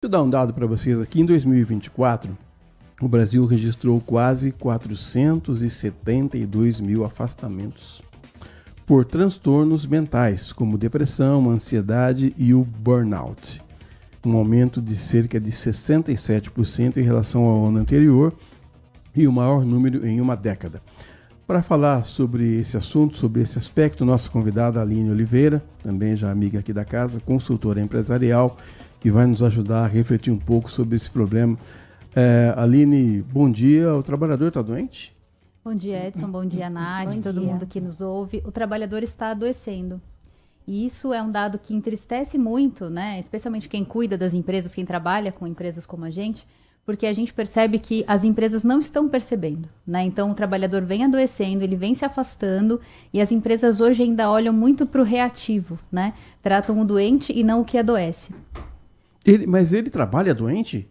Deixa eu dar um dado para vocês aqui. Em 2024, o Brasil registrou quase 472 mil afastamentos por transtornos mentais, como depressão, ansiedade e o burnout. Um aumento de cerca de 67% em relação ao ano anterior e o maior número em uma década. Para falar sobre esse assunto, sobre esse aspecto, nossa convidada Aline Oliveira, também já amiga aqui da casa, consultora empresarial, que vai nos ajudar a refletir um pouco sobre esse problema. Aline, bom dia. O trabalhador está doente? Bom dia, Edson. Bom dia, Nádia, todo mundo que nos ouve. O trabalhador está adoecendo. E isso é um dado que entristece muito, né? Especialmente quem cuida das empresas, quem trabalha com empresas como a gente, porque a gente percebe que as empresas não estão percebendo, né? Então o trabalhador vem adoecendo, ele vem se afastando e as empresas hoje ainda olham muito para o reativo, né? Tratam o doente e não o que adoece. Mas ele trabalha doente?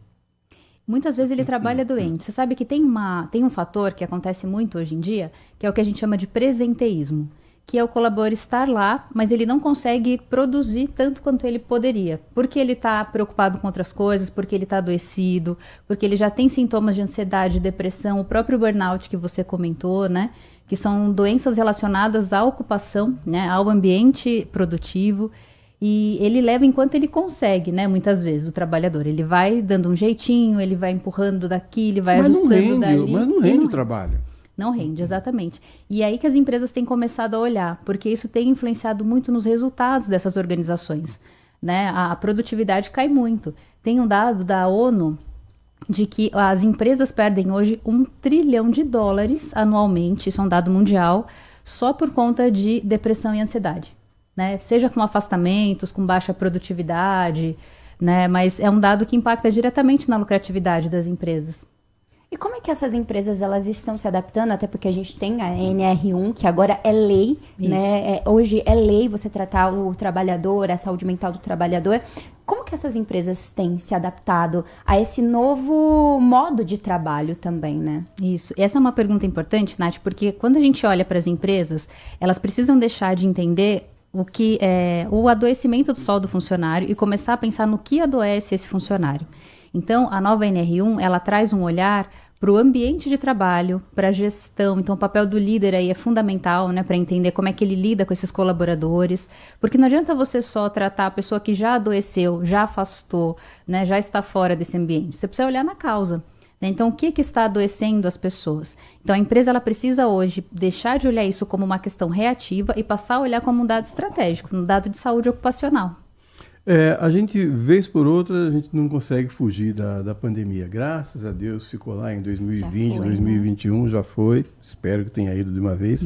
Muitas vezes ele trabalha doente. Você sabe que tem um fator que acontece muito hoje em dia, que é o que a gente chama de presenteísmo, que é o colaborador estar lá, mas ele não consegue produzir tanto quanto ele poderia, porque ele está preocupado com outras coisas, porque ele está adoecido, porque ele já tem sintomas de ansiedade, depressão, o próprio burnout que você comentou, né? Que são doenças relacionadas à ocupação, né? Ao ambiente produtivo. E ele leva enquanto ele consegue, né? Muitas vezes, o trabalhador. Ele vai dando um jeitinho, ele vai empurrando daqui, ele vai ajustando dali. Mas não rende o trabalho. Não rende, exatamente. E aí que as empresas têm começado a olhar, porque isso tem influenciado muito nos resultados dessas organizações, né? A produtividade cai muito. Tem um dado da ONU de que as empresas perdem hoje US$ 1 trilhão anualmente, isso é um dado mundial, só por conta de depressão e ansiedade. Né? Seja com afastamentos, com baixa produtividade, né? Mas é um dado que impacta diretamente na lucratividade das empresas. E como é que essas empresas elas estão se adaptando? Até porque a gente tem a NR1, que agora é lei, né? Hoje é lei você tratar o trabalhador, a saúde mental do trabalhador. Como que essas empresas têm se adaptado a esse novo modo de trabalho também, né? Isso. Essa é uma pergunta importante, Nath, porque quando a gente olha para as empresas, elas precisam deixar de entender o que é o adoecimento só do funcionário e começar a pensar no que adoece esse funcionário. Então, a nova NR1, ela traz um olhar para o ambiente de trabalho, para a gestão. Então, o papel do líder aí é fundamental, né, para entender como é que ele lida com esses colaboradores, porque não adianta você só tratar a pessoa que já adoeceu, já afastou, né, já está fora desse ambiente. Você precisa olhar na causa. Então, o que está adoecendo as pessoas? Então, a empresa ela precisa hoje deixar de olhar isso como uma questão reativa e passar a olhar como um dado estratégico, um dado de saúde ocupacional. A gente, vez por outra, a gente não consegue fugir da pandemia. Graças a Deus, ficou lá em 2020, já foi, 2021, né? Já foi. Espero que tenha ido de uma vez.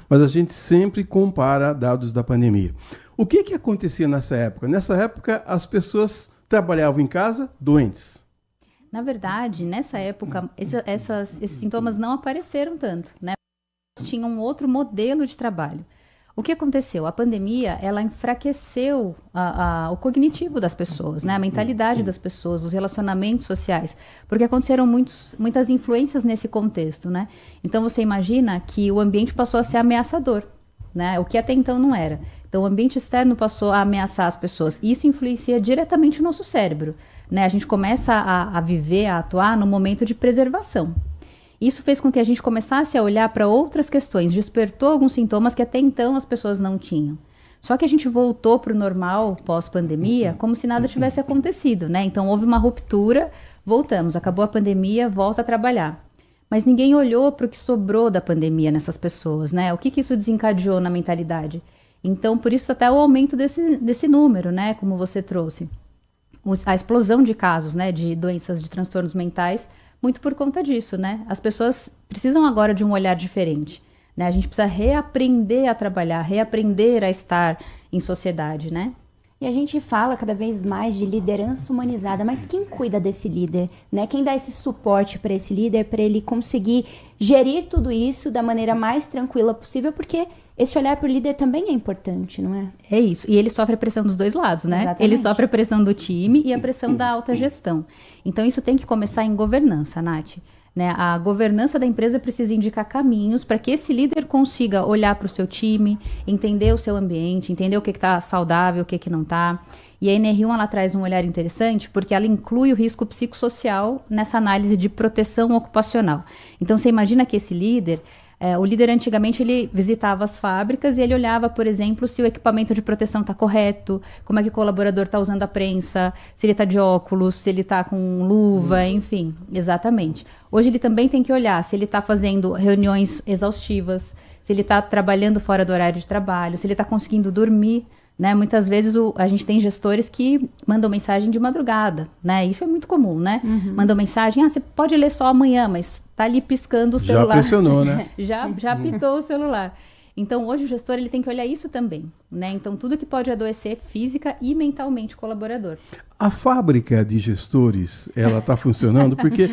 Mas a gente sempre compara dados da pandemia. O que acontecia nessa época? Nessa época, as pessoas trabalhavam em casa doentes. Na verdade, nessa época, esses sintomas não apareceram tanto, né? Tinha um outro modelo de trabalho. O que aconteceu? A pandemia, ela enfraqueceu o cognitivo das pessoas, né? A mentalidade das pessoas, os relacionamentos sociais, porque aconteceram muitas influências nesse contexto, né? Então, você imagina que o ambiente passou a ser ameaçador, né? O que até então não era. Então, o ambiente externo passou a ameaçar as pessoas. E isso influencia diretamente o nosso cérebro, né? A gente começa a viver, a atuar no momento de preservação. Isso fez com que a gente começasse a olhar para outras questões, despertou alguns sintomas que até então as pessoas não tinham. Só que a gente voltou para o normal pós-pandemia como se nada tivesse acontecido, né? Então houve uma ruptura, voltamos, acabou a pandemia, volta a trabalhar. Mas ninguém olhou para o que sobrou da pandemia nessas pessoas, né? O que isso desencadeou na mentalidade? Então, por isso até o aumento desse número, né? Como você trouxe. A explosão de casos, né? De doenças de transtornos mentais, muito por conta disso, né? As pessoas precisam agora de um olhar diferente, né? A gente precisa reaprender a trabalhar, reaprender a estar em sociedade, né? E a gente fala cada vez mais de liderança humanizada, mas quem cuida desse líder, né? Quem dá esse suporte para esse líder, para ele conseguir gerir tudo isso da maneira mais tranquila possível, porque esse olhar para o líder também é importante, não é? É isso. E ele sofre a pressão dos dois lados, né? Exatamente. Ele sofre a pressão do time e a pressão da alta gestão. Então, isso tem que começar em governança, Nath. Né? A governança da empresa precisa indicar caminhos para que esse líder consiga olhar para o seu time, entender o seu ambiente, entender o que está saudável, o que não está. E a NR1 ela traz um olhar interessante porque ela inclui o risco psicossocial nessa análise de proteção ocupacional. Então você imagina que esse líder, o líder antigamente ele visitava as fábricas e ele olhava, por exemplo, se o equipamento de proteção está correto, como é que o colaborador está usando a prensa, se ele está de óculos, se ele está com luva, enfim, exatamente. Hoje ele também tem que olhar se ele está fazendo reuniões exaustivas, se ele está trabalhando fora do horário de trabalho, se ele está conseguindo dormir, né? Muitas vezes a gente tem gestores que mandam mensagem de madrugada, né? Isso é muito comum, né? Mandam mensagem, você pode ler só amanhã, mas tá ali piscando o celular. Já pressionou, né? já apitou o celular. Então, hoje o gestor ele tem que olhar isso também, né? Então, tudo que pode adoecer física e mentalmente o colaborador. A fábrica de gestores, ela está funcionando? Porque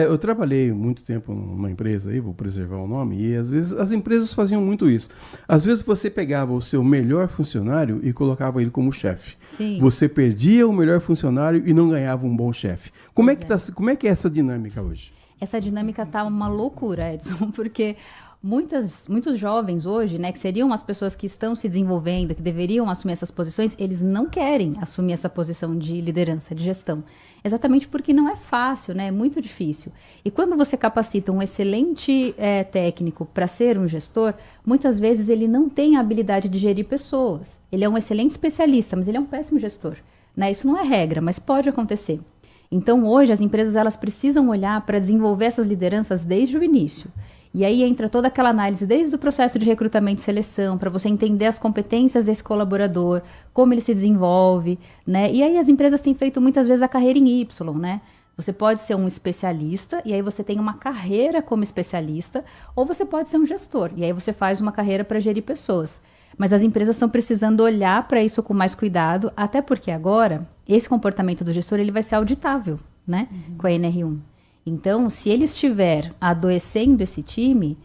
eu trabalhei muito tempo numa empresa, aí vou preservar o nome, e às vezes as empresas faziam muito isso. Às vezes você pegava o seu melhor funcionário e colocava ele como chefe. Sim. Você perdia o melhor funcionário e não ganhava um bom chefe. Como é que é essa dinâmica hoje? Essa dinâmica tá uma loucura, Edson, porque muitos jovens hoje, né, que seriam as pessoas que estão se desenvolvendo, que deveriam assumir essas posições, eles não querem assumir essa posição de liderança, de gestão. Exatamente porque não é fácil, né, é muito difícil. E quando você capacita um excelente técnico para ser um gestor, muitas vezes ele não tem a habilidade de gerir pessoas. Ele é um excelente especialista, mas ele é um péssimo gestor, né? Isso não é regra, mas pode acontecer. Então, hoje, as empresas elas precisam olhar para desenvolver essas lideranças desde o início. E aí entra toda aquela análise desde o processo de recrutamento e seleção, para você entender as competências desse colaborador, como ele se desenvolve, né? E aí as empresas têm feito muitas vezes a carreira em Y, né? Você pode ser um especialista, e aí você tem uma carreira como especialista, ou você pode ser um gestor, e aí você faz uma carreira para gerir pessoas. Mas as empresas estão precisando olhar para isso com mais cuidado, até porque agora, esse comportamento do gestor ele vai ser auditável, né? Com a NR1. Então, se ele estiver adoecendo esse time,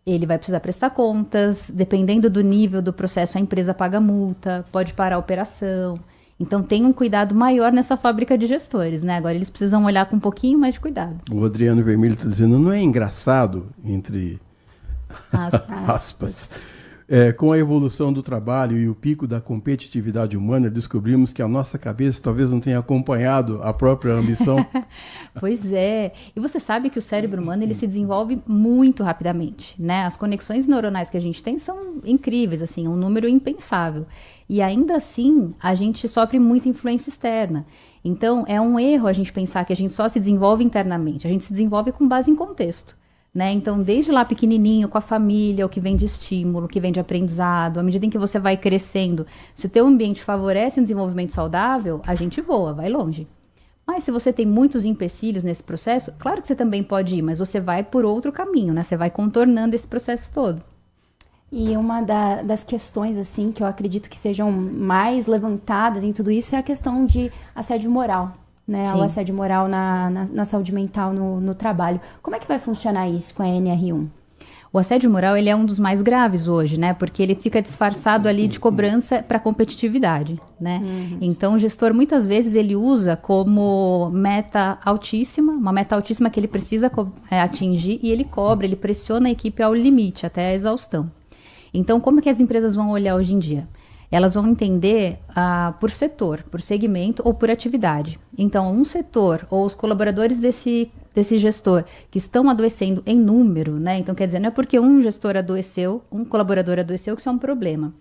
ele vai precisar prestar contas, dependendo do nível do processo, a empresa paga multa, pode parar a operação. Então, tem um cuidado maior nessa fábrica de gestores, né? Agora, eles precisam olhar com um pouquinho mais de cuidado. O Adriano Vermelho está dizendo, não é engraçado, entre aspas. Com a evolução do trabalho e o pico da competitividade humana, descobrimos que a nossa cabeça talvez não tenha acompanhado a própria ambição. Pois é. E você sabe que o cérebro humano ele se desenvolve muito rapidamente, né? As conexões neuronais que a gente tem são incríveis, assim, um número impensável. E ainda assim, a gente sofre muita influência externa. Então, é um erro a gente pensar que a gente só se desenvolve internamente. A gente se desenvolve com base em contexto. Né? Então, desde lá pequenininho, com a família, o que vem de estímulo, o que vem de aprendizado, à medida em que você vai crescendo, se o teu ambiente favorece um desenvolvimento saudável, a gente voa, vai longe. Mas se você tem muitos empecilhos nesse processo, claro que você também pode ir, mas você vai por outro caminho, né? Você vai contornando esse processo todo. E uma das questões, assim, que eu acredito que sejam mais levantadas em tudo isso é a questão de assédio moral. Né, o assédio moral na saúde mental no trabalho. Como é que vai funcionar isso com a NR1? O assédio moral ele é um dos mais graves hoje, né? Porque ele fica disfarçado ali de cobrança para competitividade, né? Então o gestor muitas vezes ele usa como meta altíssima, uma meta altíssima que ele precisa atingir e ele cobra, ele pressiona a equipe ao limite, até a exaustão. Então como que as empresas vão olhar hoje em dia? Elas vão entender por setor, por segmento ou por atividade. Então, um setor ou os colaboradores desse gestor que estão adoecendo em número, né? Então, quer dizer, não é porque um gestor adoeceu, um colaborador adoeceu que isso é um problema.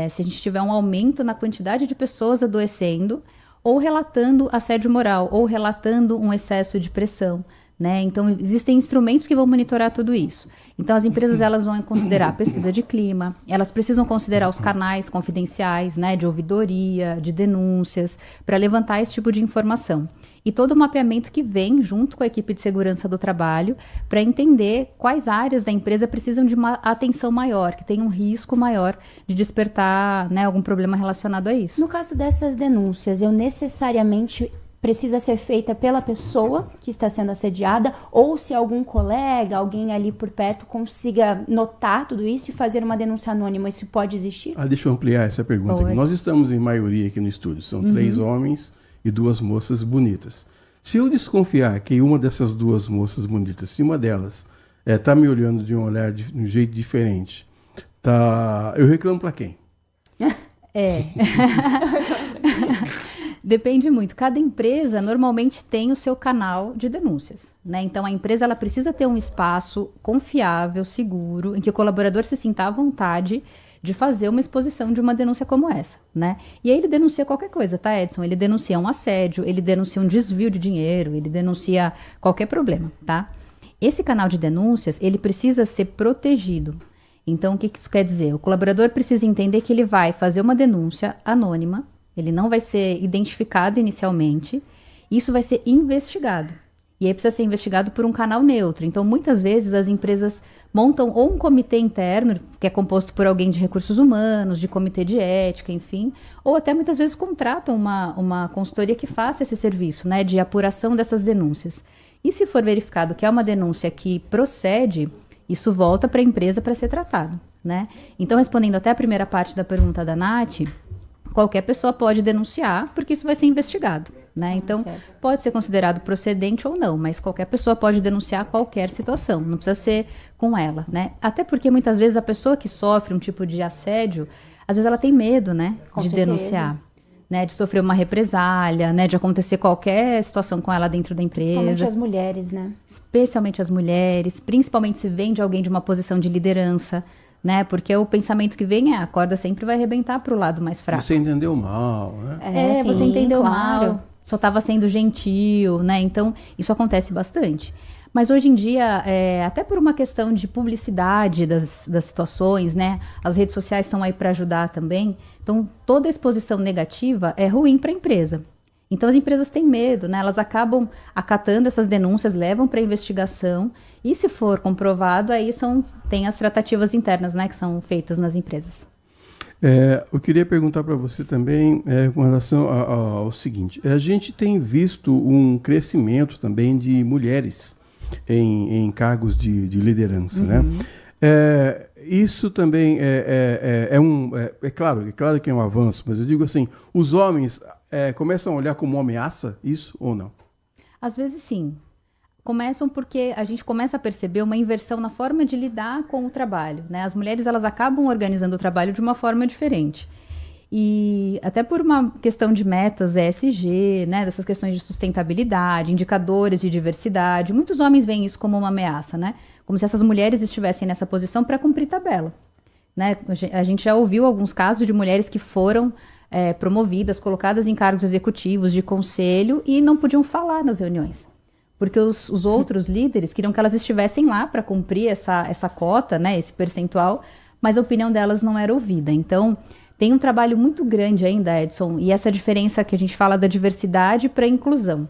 Se a gente tiver um aumento na quantidade de pessoas adoecendo, ou relatando assédio moral, ou relatando um excesso de pressão, né? Então, existem instrumentos que vão monitorar tudo isso. Então, as empresas elas vão considerar a pesquisa de clima, elas precisam considerar os canais confidenciais, né, de ouvidoria, de denúncias, para levantar esse tipo de informação. E todo o mapeamento que vem junto com a equipe de segurança do trabalho para entender quais áreas da empresa precisam de uma atenção maior, que tem um risco maior de despertar, né, algum problema relacionado a isso. No caso dessas denúncias, eu necessariamente precisa ser feita pela pessoa que está sendo assediada ou se algum colega, alguém ali por perto consiga notar tudo isso e fazer uma denúncia anônima, isso pode existir? Deixa eu ampliar essa pergunta. Nós estamos em maioria aqui no estúdio, são 3 homens e 2 moças bonitas. Se eu desconfiar que uma dessas 2 moças bonitas, se uma delas está me olhando de um olhar de um jeito diferente, eu reclamo para quem? Depende muito. Cada empresa normalmente tem o seu canal de denúncias, né? Então a empresa ela precisa ter um espaço confiável, seguro, em que o colaborador se sinta à vontade de fazer uma exposição de uma denúncia como essa, né? E aí ele denuncia qualquer coisa, tá, Edson? Ele denuncia um assédio, ele denuncia um desvio de dinheiro, ele denuncia qualquer problema, tá? Esse canal de denúncias, ele precisa ser protegido. Então, o que isso quer dizer? O colaborador precisa entender que ele vai fazer uma denúncia anônima, ele não vai ser identificado inicialmente, isso vai ser investigado. E aí precisa ser investigado por um canal neutro. Então, muitas vezes, as empresas montam ou um comitê interno, que é composto por alguém de recursos humanos, de comitê de ética, enfim, ou até muitas vezes contratam uma consultoria que faça esse serviço, né, de apuração dessas denúncias. E se for verificado que é uma denúncia que procede, isso volta para a empresa para ser tratado, né? Então, respondendo até a primeira parte da pergunta da Nath, qualquer pessoa pode denunciar, porque isso vai ser investigado, né? Então, pode ser considerado procedente ou não, mas qualquer pessoa pode denunciar qualquer situação, não precisa ser com ela, né? Até porque muitas vezes a pessoa que sofre um tipo de assédio, às vezes ela tem medo, né, de denunciar, né, de sofrer uma represália, né, de acontecer qualquer situação com ela dentro da empresa. Principalmente as mulheres, né? Especialmente as mulheres, principalmente se vem de alguém de uma posição de liderança, né? Porque o pensamento que vem é a corda sempre vai arrebentar para o lado mais fraco. Você entendeu mal, né? Você entendeu mal, só estava sendo gentil, né? Então, isso acontece bastante. Mas hoje em dia, até por uma questão de publicidade das situações, né? As redes sociais estão aí para ajudar também. Então, toda exposição negativa é ruim para a empresa. Então, as empresas têm medo, né? Elas acabam acatando essas denúncias, levam para investigação. E se for comprovado, aí tem as tratativas internas, né? Que são feitas nas empresas. Eu queria perguntar para você também com relação ao seguinte. A gente tem visto um crescimento também de mulheres em cargos de liderança, né? Isso também é claro que é um avanço, mas eu digo assim, os homens começam a olhar como uma ameaça isso ou não? Às vezes sim. Começam porque a gente começa a perceber uma inversão na forma de lidar com o trabalho, né? As mulheres elas acabam organizando o trabalho de uma forma diferente. E até por uma questão de metas ESG, né, dessas questões de sustentabilidade, indicadores de diversidade, muitos homens veem isso como uma ameaça, né? Como se essas mulheres estivessem nessa posição para cumprir tabela, né? A gente já ouviu alguns casos de mulheres que foram promovidas, colocadas em cargos executivos de conselho e não podiam falar nas reuniões. Porque os outros líderes queriam que elas estivessem lá para cumprir essa cota, né, esse percentual, mas a opinião delas não era ouvida. Então, tem um trabalho muito grande ainda, Edson, e essa diferença que a gente fala da diversidade para a inclusão,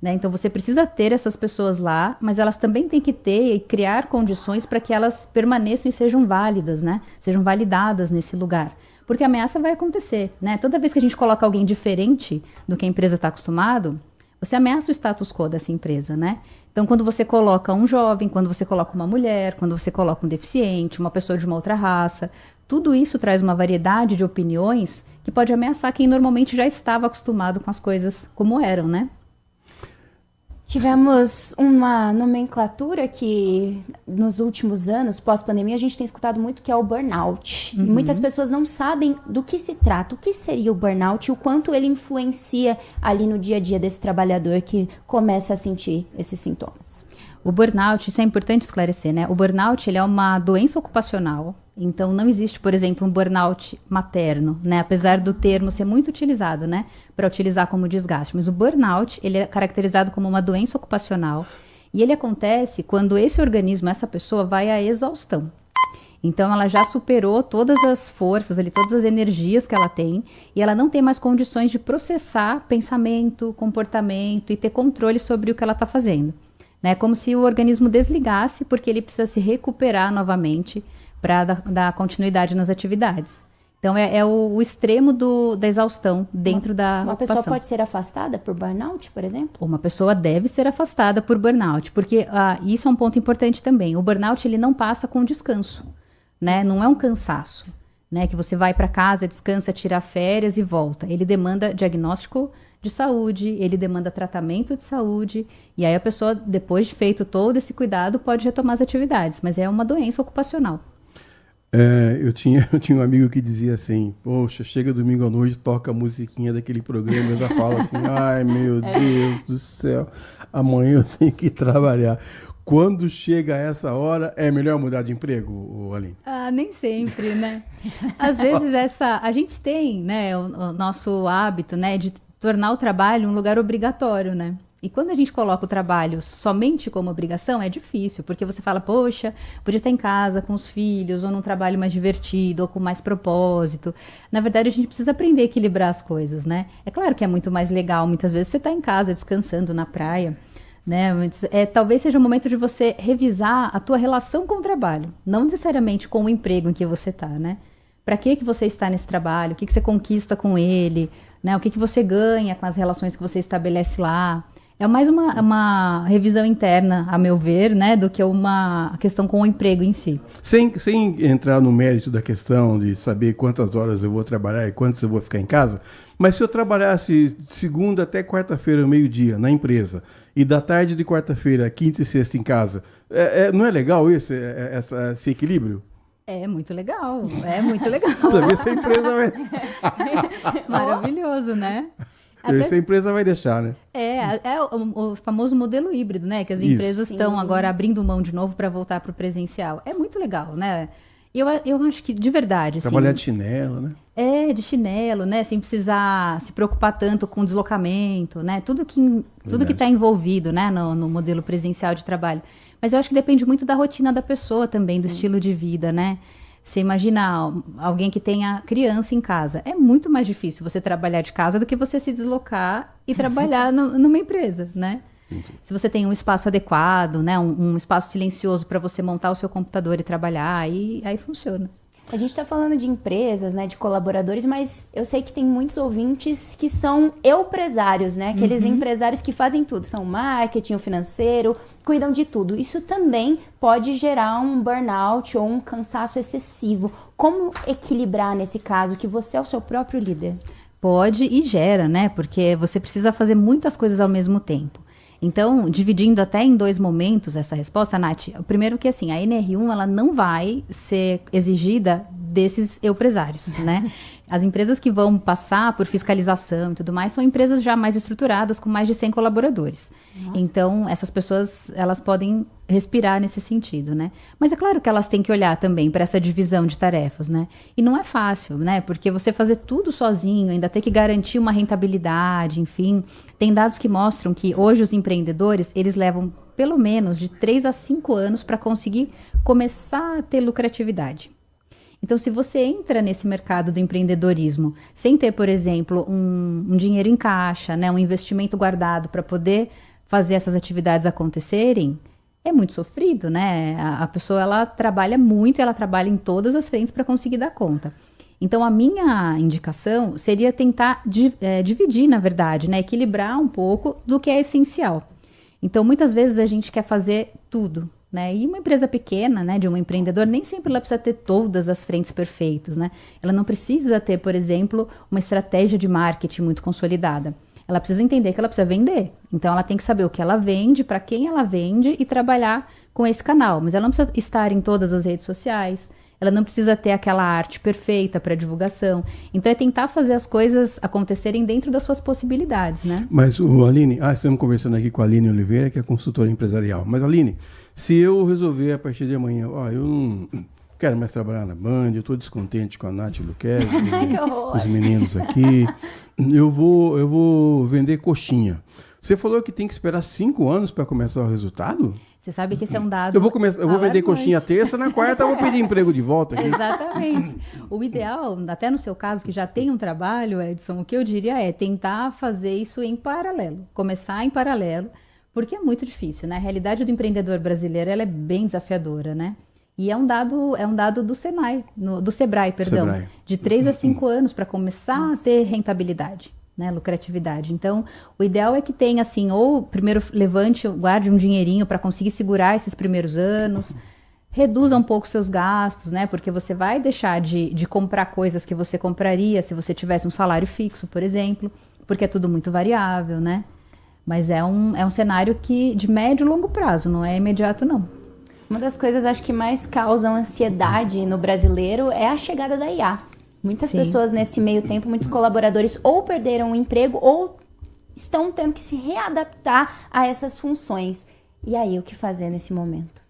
né? Então, você precisa ter essas pessoas lá, mas elas também têm que ter e criar condições para que elas permaneçam e sejam válidas, né? Sejam validadas nesse lugar. Porque a ameaça vai acontecer, né? Toda vez que a gente coloca alguém diferente do que a empresa está acostumado, você ameaça o status quo dessa empresa, né? Então, quando você coloca um jovem, quando você coloca uma mulher, quando você coloca um deficiente, uma pessoa de uma outra raça, tudo isso traz uma variedade de opiniões que pode ameaçar quem normalmente já estava acostumado com as coisas como eram, né? Tivemos uma nomenclatura que nos últimos anos, pós-pandemia, a gente tem escutado muito, que é o burnout. Uhum. Muitas pessoas não sabem do que se trata, o que seria o burnout e o quanto ele influencia ali no dia a dia desse trabalhador que começa a sentir esses sintomas. O burnout, isso é importante esclarecer, né? O burnout, ele é uma doença ocupacional. Então, não existe, por exemplo, um burnout materno, né? Apesar do termo ser muito utilizado, né? Para utilizar como desgaste. Mas o burnout, ele é caracterizado como uma doença ocupacional. E ele acontece quando esse organismo, essa pessoa, vai à exaustão. Então, ela já superou todas as forças, ali, todas as energias que ela tem. E ela não tem mais condições de processar pensamento, comportamento e ter controle sobre o que ela está fazendo. Né? Como se o organismo desligasse, porque ele precisa se recuperar novamente para dar continuidade nas atividades. Então, é o extremo da exaustão dentro da ocupação. Uma pessoa pode ser afastada por burnout, por exemplo? Uma pessoa deve ser afastada por burnout, porque isso é um ponto importante também. O burnout, ele não passa com descanso, né? Não é um cansaço, né? Que você vai para casa, descansa, tira férias e volta. Ele demanda diagnóstico de saúde, ele demanda tratamento de saúde, e aí a pessoa, depois de feito todo esse cuidado, pode retomar as atividades, mas é uma doença ocupacional. Eu tinha um amigo que dizia assim, poxa, chega domingo à noite, toca a musiquinha daquele programa, eu já falo assim, ai meu Deus do céu, amanhã eu tenho que trabalhar. Quando chega essa hora, é melhor mudar de emprego, Aline? Nem sempre, né? Às vezes a gente tem, né, o nosso hábito, né, de tornar o trabalho um lugar obrigatório, né? E quando a gente coloca o trabalho somente como obrigação, é difícil, porque você fala, poxa, podia estar em casa com os filhos, ou num trabalho mais divertido, ou com mais propósito. Na verdade, a gente precisa aprender a equilibrar as coisas, né? É claro que é muito mais legal, muitas vezes, você está em casa, descansando na praia, né? Mas, talvez seja o momento de você revisar a tua relação com o trabalho, não necessariamente com o emprego em que você está, né? Para que você está nesse trabalho? O que você conquista com ele? Né? O que você ganha com as relações que você estabelece lá? É mais uma revisão interna, a meu ver, né, do que uma questão com o emprego em si. Sem entrar no mérito da questão de saber quantas horas eu vou trabalhar e quantas eu vou ficar em casa, mas se eu trabalhasse segunda até quarta-feira, meio-dia, na empresa, e da tarde de quarta-feira, quinta e sexta em casa, não é legal esse equilíbrio? É muito legal, é muito legal. Essa empresa vai... Maravilhoso, né? Essa empresa vai deixar, né? É o famoso modelo híbrido, né? Que as empresas estão agora abrindo mão de novo para voltar para o presencial. É muito legal, né? Eu acho que, de verdade... Trabalhar assim, de chinelo, né? De chinelo, né? Sem precisar se preocupar tanto com deslocamento, né? Tudo que está envolvido, né? No modelo presencial de trabalho. Mas eu acho que depende muito da rotina da pessoa também, do estilo de vida, né? Você imagina alguém que tenha criança em casa. É muito mais difícil você trabalhar de casa do que você se deslocar e trabalhar numa empresa, né? Entendi. Se você tem um espaço adequado, né? Um espaço silencioso para você montar o seu computador e trabalhar, aí funciona. A gente está falando de empresas, né, de colaboradores, mas eu sei que tem muitos ouvintes que são empresários, né? Aqueles empresários que fazem tudo, são marketing, financeiro, cuidam de tudo. Isso também pode gerar um burnout ou um cansaço excessivo. Como equilibrar nesse caso, que você é o seu próprio líder? Pode e gera, né? Porque você precisa fazer muitas coisas ao mesmo tempo. Então, dividindo até em 2 momentos essa resposta, Nath, o primeiro que assim, a NR1 ela não vai ser exigida desses empresários, né? As empresas que vão passar por fiscalização e tudo mais são empresas já mais estruturadas, com mais de 100 colaboradores. Nossa. Então, essas pessoas, elas podem respirar nesse sentido, né? Mas é claro que elas têm que olhar também para essa divisão de tarefas, né? E não é fácil, né? Porque você fazer tudo sozinho, ainda ter que garantir uma rentabilidade, enfim. Tem dados que mostram que hoje os empreendedores, eles levam pelo menos de 3 a 5 anos para conseguir começar a ter lucratividade. Então, se você entra nesse mercado do empreendedorismo sem ter, por exemplo, um dinheiro em caixa, né, um investimento guardado para poder fazer essas atividades acontecerem, é muito sofrido, né? A pessoa, ela trabalha muito, ela trabalha em todas as frentes para conseguir dar conta. Então, a minha indicação seria tentar dividir, na verdade, né, equilibrar um pouco do que é essencial. Então, muitas vezes a gente quer fazer tudo. Né? E uma empresa pequena, né, de um empreendedor, nem sempre ela precisa ter todas as frentes perfeitas, né? Ela não precisa ter, por exemplo, uma estratégia de marketing muito consolidada. Ela precisa entender que ela precisa vender. Então, ela tem que saber o que ela vende, para quem ela vende e trabalhar com esse canal. Mas ela não precisa estar em todas as redes sociais. Ela não precisa ter aquela arte perfeita para divulgação. Então, é tentar fazer as coisas acontecerem dentro das suas possibilidades, né? Mas, Aline, estamos conversando aqui com a Aline Oliveira, que é consultora empresarial. Mas, Aline, se eu resolver a partir de amanhã, eu não quero mais trabalhar na Band, eu estou descontente com a Nath Luquezzi, os meninos aqui, eu vou vender coxinha. Você falou que tem que esperar 5 anos para começar o resultado? Você sabe que esse é um dado... Eu vou vender coxinha terça, na quarta eu vou pedir emprego de volta aqui. Exatamente. O ideal, até no seu caso, que já tem um trabalho, Edson, o que eu diria é tentar fazer isso em paralelo. Começar em paralelo, porque é muito difícil, né? A realidade do empreendedor brasileiro, ela é bem desafiadora, né? E é um dado do Sebrae, perdão, Sebrae. De 3 a 5 anos para começar a ter rentabilidade. Né, lucratividade. Então, o ideal é que tenha, assim, ou primeiro guarde um dinheirinho para conseguir segurar esses primeiros anos, reduza um pouco seus gastos, né, porque você vai deixar de comprar coisas que você compraria se você tivesse um salário fixo, por exemplo, porque é tudo muito variável, né, mas é um cenário que de médio e longo prazo, não é imediato, não. Uma das coisas, acho que mais causam ansiedade no brasileiro é a chegada da IA. Muitas pessoas nesse meio tempo, muitos colaboradores ou perderam o emprego ou estão tendo que se readaptar a essas funções. E aí, o que fazer nesse momento?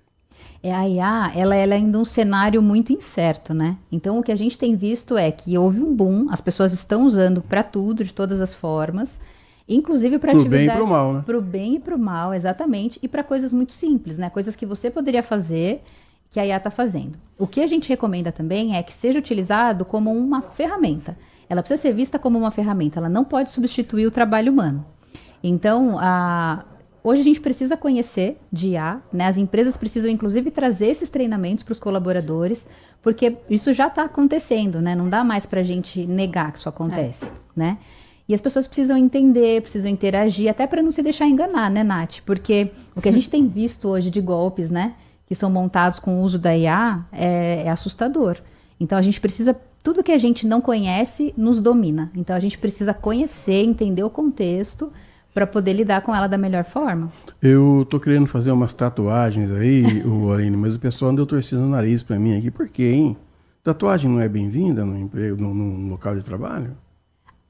A IA, ela é ainda um cenário muito incerto, né? Então, o que a gente tem visto é que houve um boom, as pessoas estão usando para tudo, de todas as formas, inclusive para atividades... Pro bem e pro mal, né? Pro bem e pro mal, exatamente, e para coisas muito simples, né? Coisas que você poderia fazer, que a IA está fazendo. O que a gente recomenda também é que seja utilizado como uma ferramenta. Ela precisa ser vista como uma ferramenta, ela não pode substituir o trabalho humano. Então, hoje a gente precisa conhecer de IA, né? As empresas precisam, inclusive, trazer esses treinamentos para os colaboradores, porque isso já está acontecendo, né? Não dá mais para a gente negar que isso acontece, né? E as pessoas precisam entender, precisam interagir, até para não se deixar enganar, né, Nath? Porque o que a gente tem visto hoje de golpes, né? Que são montados com o uso da IA, é assustador. Então, a gente precisa... Tudo que a gente não conhece, nos domina. Então, a gente precisa conhecer, entender o contexto para poder lidar com ela da melhor forma. Eu tô querendo fazer umas tatuagens aí, Aline, mas o pessoal andou torcendo o nariz para mim aqui. Por quê, hein? Tatuagem não é bem-vinda no emprego, no local de trabalho?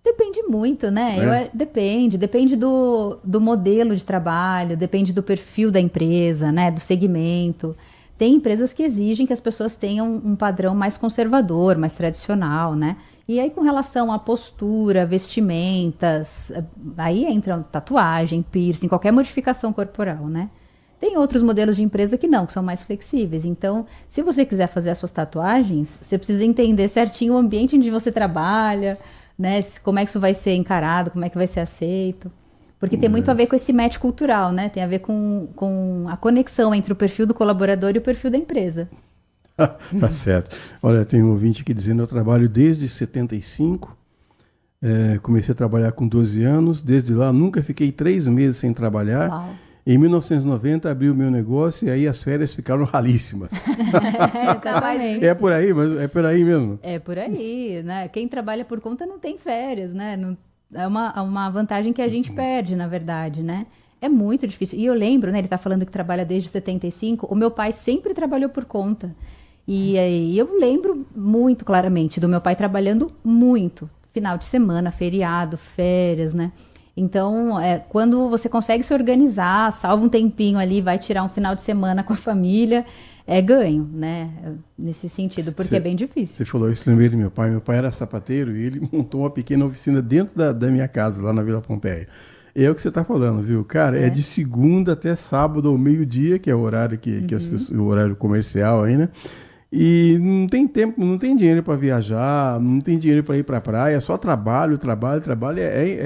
Depende muito, né? Depende do modelo de trabalho, depende do perfil da empresa, né? Do segmento. Tem empresas que exigem que as pessoas tenham um padrão mais conservador, mais tradicional, né? E aí, com relação à postura, vestimentas, aí entra tatuagem, piercing, qualquer modificação corporal, né? Tem outros modelos de empresa que não, que são mais flexíveis. Então, se você quiser fazer as suas tatuagens, você precisa entender certinho o ambiente onde você trabalha, né? Como é que isso vai ser encarado, como é que vai ser aceito. Porque tem muito a ver com esse match cultural, né? Tem a ver com a conexão entre o perfil do colaborador e o perfil da empresa. Tá certo. Olha, tem um ouvinte aqui dizendo: eu trabalho desde 75, comecei a trabalhar com 12 anos, desde lá nunca fiquei 3 meses sem trabalhar. Uau. Em 1990 abri o meu negócio e aí as férias ficaram ralíssimas. Exatamente. É por aí, mas é por aí mesmo. É por aí, né? Quem trabalha por conta não tem férias, né? Não, é uma vantagem que a gente perde, na verdade, né? É muito difícil. E eu lembro, né? Ele tá falando que trabalha desde 75. O meu pai sempre trabalhou por conta. E eu lembro muito claramente do meu pai trabalhando muito. Final de semana, feriado, férias, né? Então, quando você consegue se organizar, salva um tempinho ali, vai tirar um final de semana com a família, é ganho, né? Nesse sentido, porque é bem difícil. Você falou isso, lembrei do meu pai. Meu pai era sapateiro e ele montou uma pequena oficina dentro da minha casa, lá na Vila Pompeia. É o que você está falando, viu? Cara, é de segunda até sábado ao meio-dia, que é o horário que as pessoas, o horário comercial aí, né? E não tem tempo, não tem dinheiro para viajar, não tem dinheiro para ir para a praia, só trabalho.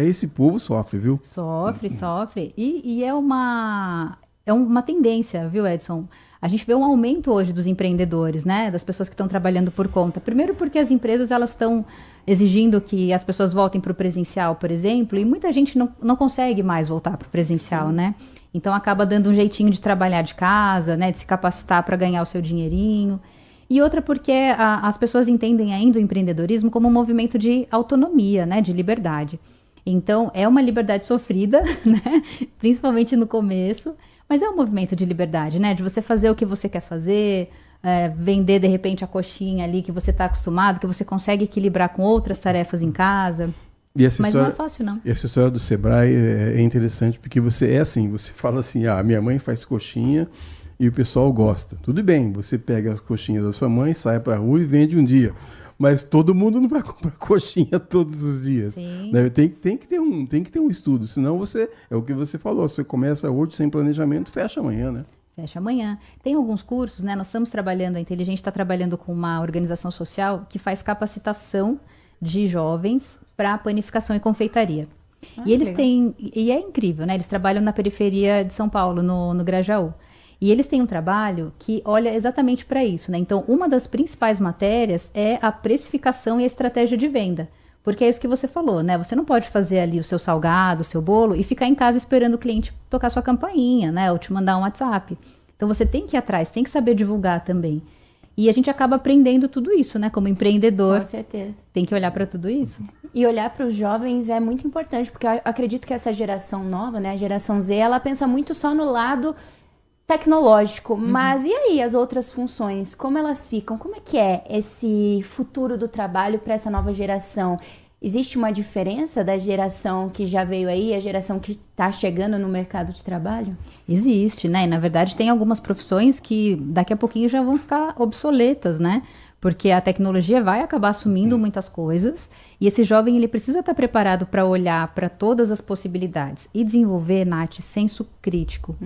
Esse povo sofre, viu? Sofre. E é uma tendência, viu, Edson? A gente vê um aumento hoje dos empreendedores, né? Das pessoas que estão trabalhando por conta. Primeiro porque as empresas elas estão exigindo que as pessoas voltem para o presencial, por exemplo, e muita gente não consegue mais voltar para o presencial, né? Então acaba dando um jeitinho de trabalhar de casa, né? De se capacitar para ganhar o seu dinheirinho. E outra porque as pessoas entendem ainda o empreendedorismo como um movimento de autonomia, né? De liberdade. Então, é uma liberdade sofrida, né? Principalmente no começo, mas é um movimento de liberdade, né? De você fazer o que você quer fazer, vender, de repente, a coxinha ali que você está acostumado, que você consegue equilibrar com outras tarefas em casa. Mas não é fácil, não. Essa história do Sebrae é interessante, porque você fala assim, minha mãe faz coxinha, e o pessoal gosta. Tudo bem, você pega as coxinhas da sua mãe, sai para a rua e vende um dia. Mas todo mundo não vai comprar coxinha todos os dias. Né? Tem que ter um estudo, senão é o que você falou, você começa hoje sem planejamento, fecha amanhã, né? Fecha amanhã. Tem alguns cursos, né? Nós estamos trabalhando, a Inteligente está trabalhando com uma organização social que faz capacitação de jovens para panificação e confeitaria. E eles têm, e é incrível, né? Eles trabalham na periferia de São Paulo, no Grajaú. E eles têm um trabalho que olha exatamente para isso, né? Então, uma das principais matérias é a precificação e a estratégia de venda. Porque é isso que você falou, né? Você não pode fazer ali o seu salgado, o seu bolo e ficar em casa esperando o cliente tocar sua campainha, né? Ou te mandar um WhatsApp. Então, você tem que ir atrás, tem que saber divulgar também. E a gente acaba aprendendo tudo isso, né? Como empreendedor. Com certeza. Tem que olhar para tudo isso. E olhar para os jovens é muito importante, porque eu acredito que essa geração nova, né? A geração Z, ela pensa muito só no lado tecnológico, mas e aí as outras funções, como elas ficam? Como é que é esse futuro do trabalho para essa nova geração? Existe uma diferença da geração que já veio aí, a geração que está chegando no mercado de trabalho? Existe, né? E, na verdade, tem algumas profissões que daqui a pouquinho já vão ficar obsoletas, né? Porque a tecnologia vai acabar assumindo muitas coisas e esse jovem ele precisa estar preparado para olhar para todas as possibilidades e desenvolver, Nath, senso crítico,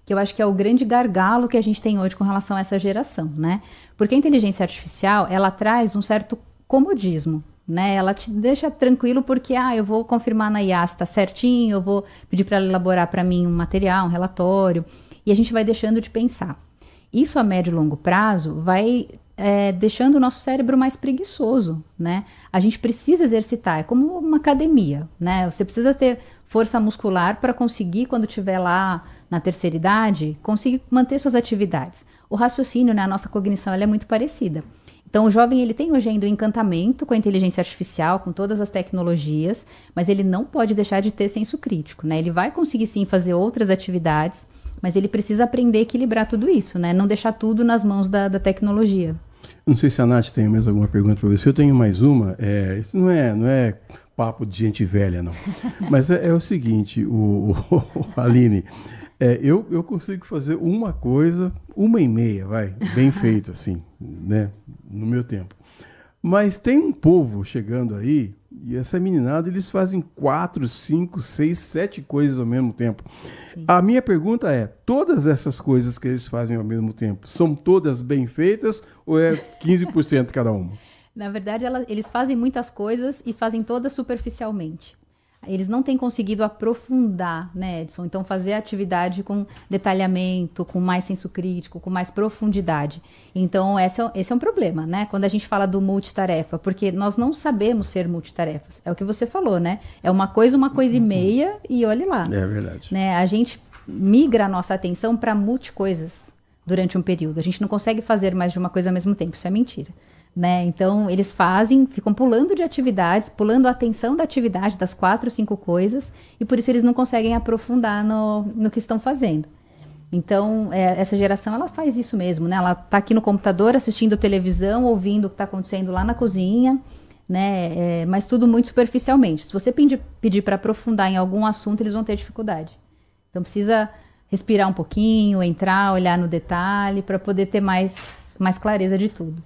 que eu acho que é o grande gargalo que a gente tem hoje com relação a essa geração, né? Porque a inteligência artificial, ela traz um certo comodismo, né? Ela te deixa tranquilo porque, eu vou confirmar na IA se está certinho, eu vou pedir para ela elaborar para mim um material, um relatório, e a gente vai deixando de pensar. Isso a médio e longo prazo vai deixando o nosso cérebro mais preguiçoso, né? A gente precisa exercitar, é como uma academia, né? Você precisa ter força muscular para conseguir, quando estiver lá na terceira idade, conseguir manter suas atividades. O raciocínio, né, a nossa cognição, ela é muito parecida. Então, o jovem, ele tem hoje ainda o encantamento com a inteligência artificial, com todas as tecnologias, mas ele não pode deixar de ter senso crítico, né? Ele vai conseguir, sim, fazer outras atividades, mas ele precisa aprender a equilibrar tudo isso, né? Não deixar tudo nas mãos da tecnologia. Não sei se a Nath tem mesmo alguma pergunta para você. Eu tenho mais uma. Isso não é papo de gente velha, não. Mas é o seguinte, Aline, eu consigo fazer uma coisa, 1h30, vai, bem feito, assim, né, no meu tempo. Mas tem um povo chegando aí, e essa meninada, eles fazem 4, 5, 6, 7 coisas ao mesmo tempo. Sim. A minha pergunta é, todas essas coisas que eles fazem ao mesmo tempo, são todas bem feitas ou é 15% cada uma? Na verdade, eles fazem muitas coisas e fazem todas superficialmente. Eles não têm conseguido aprofundar, né, Edson? Então, fazer a atividade com detalhamento, com mais senso crítico, com mais profundidade. Então, esse é um problema, né? Quando a gente fala do multitarefa, porque nós não sabemos ser multitarefas. É o que você falou, né? É uma coisa e meia e olhe lá. É verdade. Né? A gente migra a nossa atenção para multicoisas durante um período. A gente não consegue fazer mais de uma coisa ao mesmo tempo. Isso é mentira. Né? Então, eles ficam pulando de atividades, pulando a atenção da atividade, das 4, 5 coisas, e por isso eles não conseguem aprofundar no que estão fazendo. Então, essa geração, ela faz isso mesmo, né? Ela está aqui no computador, assistindo televisão, ouvindo o que está acontecendo lá na cozinha, né? Mas tudo muito superficialmente. Se você pedir para aprofundar em algum assunto, eles vão ter dificuldade. Então, precisa respirar um pouquinho, entrar, olhar no detalhe, para poder ter mais clareza de tudo.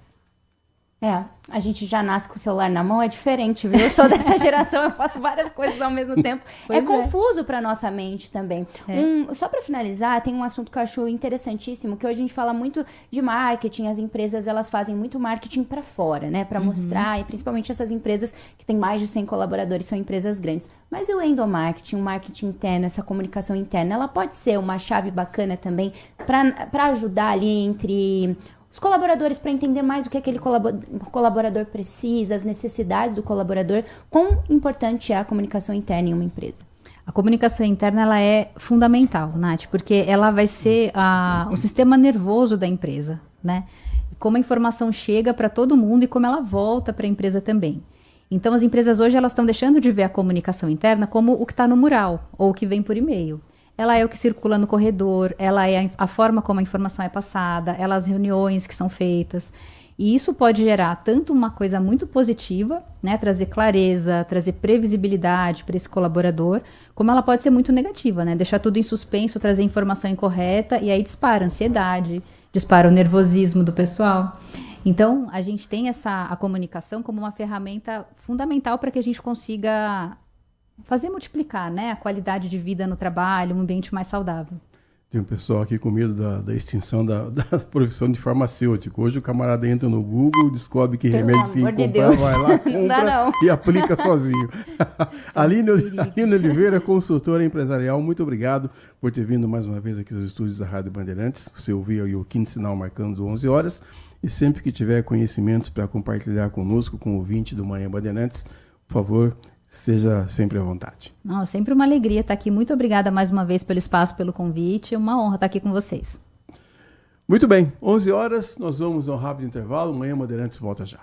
A gente já nasce com o celular na mão, é diferente, viu? Eu sou dessa geração, eu faço várias coisas ao mesmo tempo. Confuso para nossa mente também. Só para finalizar, tem um assunto que eu acho interessantíssimo, que hoje a gente fala muito de marketing, as empresas, elas fazem muito marketing para fora, né? Para mostrar, e principalmente essas empresas que têm mais de 100 colaboradores, são empresas grandes. Mas e o endomarketing, o marketing interno, essa comunicação interna, ela pode ser uma chave bacana também para ajudar ali entre os colaboradores, para entender mais o que aquele colaborador precisa, as necessidades do colaborador. Quão importante é a comunicação interna em uma empresa? A comunicação interna, ela é fundamental, Nath, porque ela vai ser o sistema nervoso da empresa, né? Como a informação chega para todo mundo e como ela volta para a empresa também. Então, as empresas hoje, elas estão deixando de ver a comunicação interna como o que está no mural ou o que vem por e-mail. Ela é o que circula no corredor, ela é a forma como a informação é passada, ela as reuniões que são feitas. E isso pode gerar tanto uma coisa muito positiva, né, trazer clareza, trazer previsibilidade para esse colaborador, como ela pode ser muito negativa, né, deixar tudo em suspenso, trazer informação incorreta e aí dispara a ansiedade, dispara o nervosismo do pessoal. Então, a gente tem a comunicação como uma ferramenta fundamental para que a gente consiga fazer multiplicar, né, a qualidade de vida no trabalho, um ambiente mais saudável. Tem um pessoal aqui com medo da extinção da profissão de farmacêutico. Hoje o camarada entra no Google, descobre que remédio tem que comprar, vai lá, compra e aplica sozinho. Aline Oliveira, consultora empresarial, muito obrigado por ter vindo mais uma vez aqui aos estúdios da Rádio Bandeirantes. Você ouviu aí o quinto sinal marcando 11 horas. E sempre que tiver conhecimentos para compartilhar conosco, com o ouvinte do Manhã Bandeirantes, por favor, esteja sempre à vontade. Não, sempre uma alegria estar aqui. Muito obrigada mais uma vez pelo espaço, pelo convite. É uma honra estar aqui com vocês. Muito bem, 11 horas, nós vamos ao rápido intervalo. Manhã Bandeirantes volta já.